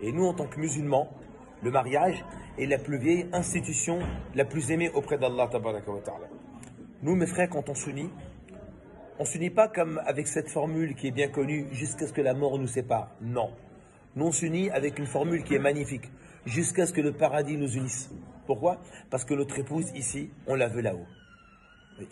Et nous, en tant que musulmans, le mariage est la plus vieille institution, la plus aimée auprès d'Allah tabaraka wa ta'ala. Nous, mes frères, quand on s'unit pas comme avec cette formule qui est bien connue, jusqu'à ce que la mort nous sépare. Non. Nous, on s'unit avec une formule qui est magnifique, jusqu'à ce que le paradis nous unisse. Pourquoi? Parce que notre épouse ici, on la veut là-haut.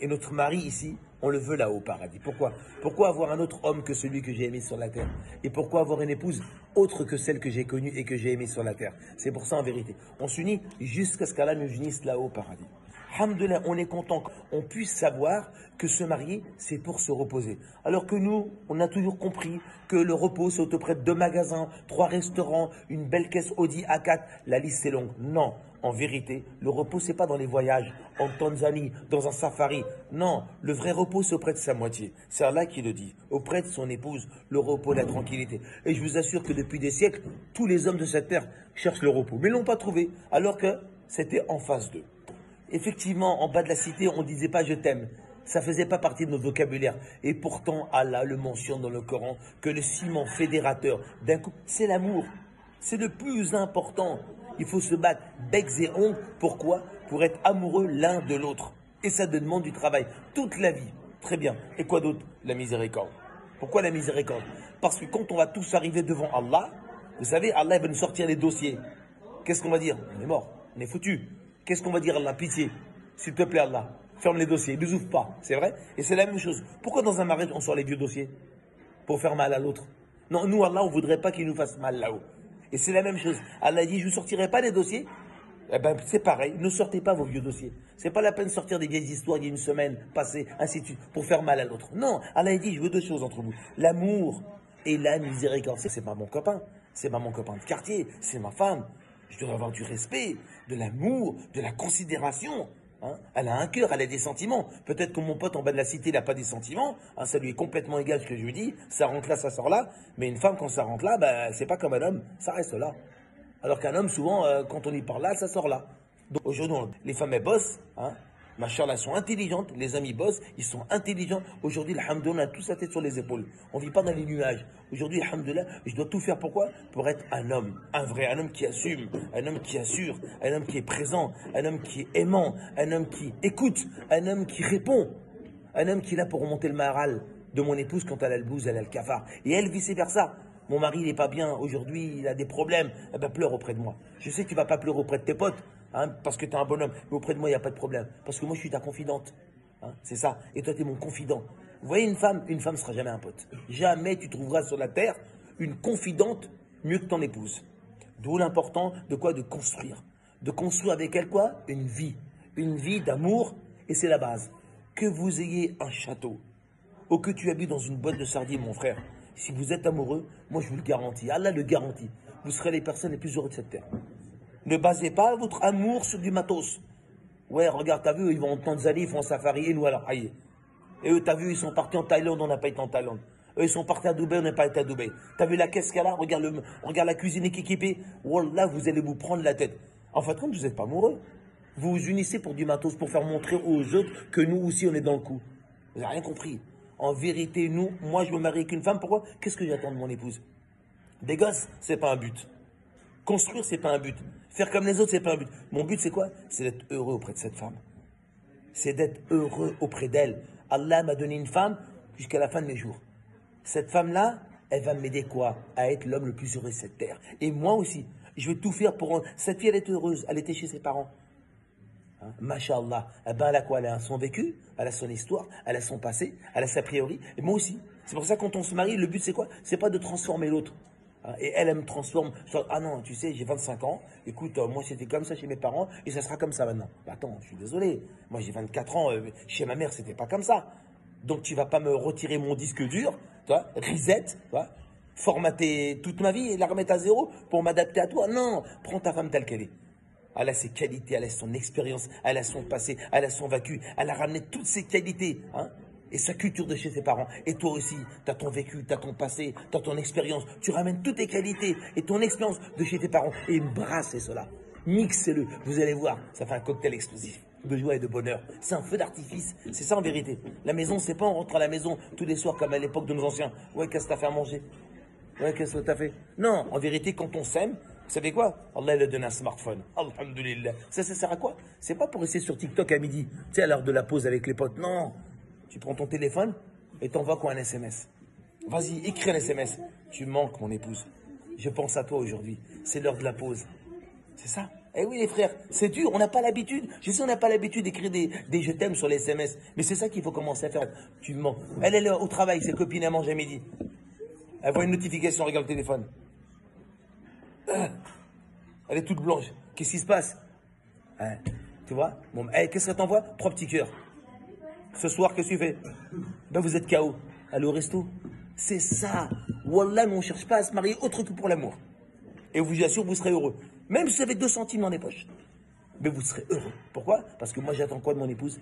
Et notre mari ici, on le veut là-haut au paradis. Pourquoi? Pourquoi avoir un autre homme que celui que j'ai aimé sur la terre? Et pourquoi avoir une épouse autre que celle que j'ai connue et que j'ai aimée sur la terre? C'est pour ça en vérité. On s'unit jusqu'à ce qu'Allah nous unisse là-haut au paradis. Alhamdoulilah, on est content qu'on puisse savoir que se marier, c'est pour se reposer. Alors que nous, on a toujours compris que le repos, c'est auprès de 2 magasins, 3 restaurants, une belle caisse Audi A4, la liste est longue. Non, en vérité, le repos, c'est pas dans les voyages, en Tanzanie, dans un safari. Non, le vrai repos, c'est auprès de sa moitié. C'est Allah qui le dit, auprès de son épouse, le repos, la tranquillité. Et je vous assure que depuis des siècles, tous les hommes de cette terre cherchent le repos, mais ne l'ont pas trouvé, alors que c'était en face d'eux. Effectivement, en bas de la cité, on ne disait pas « je t'aime ». Ça ne faisait pas partie de notre vocabulaire. Et pourtant, Allah le mentionne dans le Coran que le ciment fédérateur d'un couple, c'est l'amour. C'est le plus important. Il faut se battre becs et ongles. Pourquoi? Pour être amoureux l'un de l'autre. Et ça demande du travail. Toute la vie. Très bien. Et quoi d'autre? La miséricorde. Pourquoi la miséricorde? Parce que quand on va tous arriver devant Allah, vous savez, Allah va nous sortir les dossiers. Qu'est-ce qu'on va dire? On est mort. On est foutu. Qu'est-ce qu'on va dire à Allah? Pitié, s'il te plaît Allah, ferme les dossiers, ne les ouvre pas, c'est vrai? Et c'est la même chose. Pourquoi dans un mariage on sort les vieux dossiers? Pour faire mal à l'autre. Non, nous Allah, on ne voudrait pas qu'il nous fasse mal là-haut. Et c'est la même chose. Allah dit, je ne vous sortirai pas les dossiers. Eh ben, c'est pareil, ne sortez pas vos vieux dossiers. C'est pas la peine de sortir des vieilles histoires d'il y a une semaine passée, ainsi de suite, pour faire mal à l'autre. Non, Allah dit, je veux 2 choses entre vous. L'amour et la miséricorde. C'est pas mon copain, c'est pas mon copain de quartier, c'est ma femme. Je dois avoir du respect, de l'amour, de la considération. Hein. Elle a un cœur, elle a des sentiments. Peut-être que mon pote en bas de la cité, il n'a pas des sentiments. Hein, ça lui est complètement égal ce que je lui dis. Ça rentre là, ça sort là. Mais une femme, quand ça rentre là, ben, c'est pas comme un homme, ça reste là. Alors qu'un homme, souvent, quand on y parle là, ça sort là. Donc aujourd'hui, les femmes, elles bossent. Hein. Machallah, elles sont intelligentes. Les hommes, ils bossent. Ils sont intelligents. Aujourd'hui, alhamdoulilah, on a tous la tête sur les épaules. On ne vit pas dans les nuages. Aujourd'hui, alhamdoulilah, je dois tout faire. Pourquoi? Pour être un homme. Un vrai. Un homme qui assume. Un homme qui assure. Un homme qui est présent. Un homme qui est aimant. Un homme qui écoute. Un homme qui répond. Un homme qui est là pour remonter le moral de mon épouse quand elle a le blues, elle a le cafard. Et elle, vice versa. Mon mari, il n'est pas bien. Aujourd'hui, il a des problèmes. Eh ben, pleure auprès de moi. Je sais que tu ne vas pas pleurer auprès de tes potes. Hein, parce que tu es un bonhomme, mais auprès de moi, il n'y a pas de problème. Parce que moi, je suis ta confidente. Hein, c'est ça. Et toi, tu es mon confident. Vous voyez, une femme ne sera jamais un pote. Jamais tu trouveras sur la terre une confidente mieux que ton épouse. D'où l'important de quoi? De construire. De construire avec elle quoi? Une vie. Une vie d'amour. Et c'est la base. Que vous ayez un château ou que tu habites dans une boîte de sardines, mon frère, si vous êtes amoureux, moi, je vous le garantis. Allah le garantit. Vous serez les personnes les plus heureuses de cette terre. Ne basez pas votre amour sur du matos. Ouais, regarde, t'as vu, ils vont en Tanzanie, ils font un safari, et nous alors, aïe. Et eux, t'as vu, ils sont partis en Thaïlande, on n'a pas été en Thaïlande. Eux, ils sont partis à Dubaï, on n'a pas été à Dubaï. T'as vu la caisse qu'elle a? Regarde la cuisine équipée. Wallah, vous allez vous prendre la tête. En fait, comme vous n'êtes pas amoureux, vous vous unissez pour du matos, pour faire montrer aux autres que nous aussi, on est dans le coup. Vous n'avez rien compris. En vérité, moi, je me marie avec une femme, pourquoi? Qu'est-ce que j'attends de mon épouse? Des gosses, c'est pas un but. Construire, c'est pas un but. Faire comme les autres, c'est pas un but. Mon but, c'est quoi? C'est d'être heureux auprès de cette femme. C'est d'être heureux auprès d'elle. Allah m'a donné une femme jusqu'à la fin de mes jours. Cette femme-là, elle va m'aider quoi? À être l'homme le plus heureux de cette terre. Et moi aussi, je vais tout faire pour... Cette fille, elle est heureuse. Elle était chez ses parents. Hein? Masha'Allah. Eh ben, elle a quoi? Elle a son vécu, elle a son histoire, elle a son passé, elle a sa priori. Et moi aussi. C'est pour ça que quand on se marie, le but, c'est quoi? C'est pas de transformer l'autre. Et elle me transforme. Ah non, tu sais, j'ai 25 ans. Écoute, moi, c'était comme ça chez mes parents et ça sera comme ça maintenant. Bah, attends, je suis désolé. Moi, j'ai 24 ans. Chez ma mère, c'était pas comme ça. Donc, tu vas pas me retirer mon disque dur, toi, reset, toi, formater toute ma vie et la remettre à zéro pour m'adapter à toi. Non, prends ta femme telle qu'elle est. Elle a ses qualités, elle a son expérience, elle a son passé, elle a son vécu. Elle a ramené toutes ses qualités, hein. Et sa culture de chez ses parents. Et toi aussi, tu as ton vécu, tu as ton passé, tu as ton expérience. Tu ramènes toutes tes qualités et ton expérience de chez tes parents. Et brassez cela. Mixez-le. Vous allez voir, ça fait un cocktail explosif de joie et de bonheur. C'est un feu d'artifice. C'est ça en vérité. La maison, c'est pas on rentre à la maison tous les soirs comme à l'époque de nos anciens. Ouais, qu'est-ce que t'as fait à manger? Ouais, qu'est-ce que t'as fait? Non, en vérité, quand on s'aime, vous savez quoi? Allah, il a donné un smartphone. Alhamdulillah. Ça sert à quoi? C'est pas pour rester sur TikTok à midi, tu sais, à l'heure de la pause avec les potes. Non. Tu prends ton téléphone et t'envoies quoi, un SMS? Vas-y, écris un SMS. Tu manques, mon épouse. Je pense à toi aujourd'hui. C'est l'heure de la pause. C'est ça. Eh oui, les frères, c'est dur, on n'a pas l'habitude. Je sais, on n'a pas l'habitude d'écrire des je t'aime sur les SMS. Mais c'est ça qu'il faut commencer à faire. Tu mens. Elle est au travail, ses copines, elles mangent à midi. Elle voit une notification, elle regarde le téléphone. Elle est toute blanche. Qu'est-ce qui se passe? Tu vois bon, qu'est-ce que t'envoie? 3 petits cœurs. Ce soir, qu'est-ce que tu fais? Ben, vous êtes KO. Allez au resto. C'est ça. Wallah, mais on ne cherche pas à se marier autre que pour l'amour. Et vous assure, vous serez heureux. Même si vous avez 2 centimes dans les poches. Mais vous serez heureux. Pourquoi? Parce que moi, j'attends quoi de mon épouse?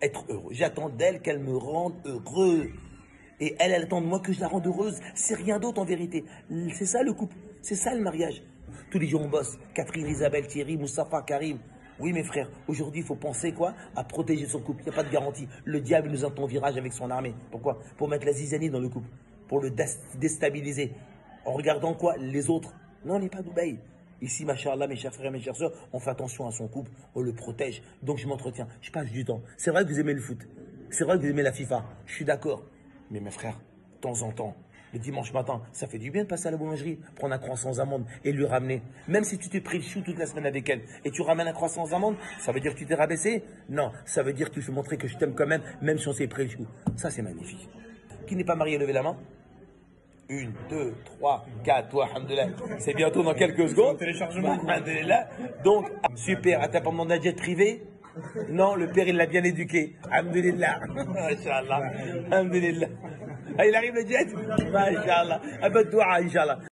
Être heureux. J'attends d'elle qu'elle me rende heureux. Et elle attend de moi que je la rende heureuse. C'est rien d'autre en vérité. C'est ça le couple. C'est ça le mariage. Tous les jours on bosse. Catherine, Isabelle, Thierry, Moustapha, Karim. Oui mes frères, aujourd'hui il faut penser quoi? À protéger son couple. Il n'y a pas de garantie. Le diable nous entend virage avec son armée. Pourquoi? Pour mettre la zizanie dans le couple. Pour le déstabiliser. En regardant quoi? Les autres. Non, on n'est pas Dubaï. Ici, machallah, mes chers frères et mes chères sœurs, on fait attention à son couple, on le protège. Donc je m'entretiens, je passe du temps. C'est vrai que vous aimez le foot. C'est vrai que vous aimez la FIFA. Je suis d'accord. Mais mes frères, de temps en temps, le dimanche matin, ça fait du bien de passer à la boulangerie, prendre un croissant aux amandes et lui ramener. Même si tu t'es pris le chou toute la semaine avec elle et tu ramènes un croissant aux amandes, ça veut dire que tu t'es rabaissé? Non, ça veut dire que tu veux montrer que je t'aime quand même si on s'est pris le chou. Ça, c'est magnifique. Qui n'est pas marié, levez la main. 1, 2, 3, 4, toi, alhamdoulilah. C'est bientôt dans quelques secondes. Alhamdoulilah. Donc, super, à ta demandé un jet privé? Non, le père, il l'a bien éduqué. Alhamdulillah. Inch'Allah. Alhamdulillah. Ah, il arrive le jet? Inch'Allah. Abad-Doua, Inch'Allah.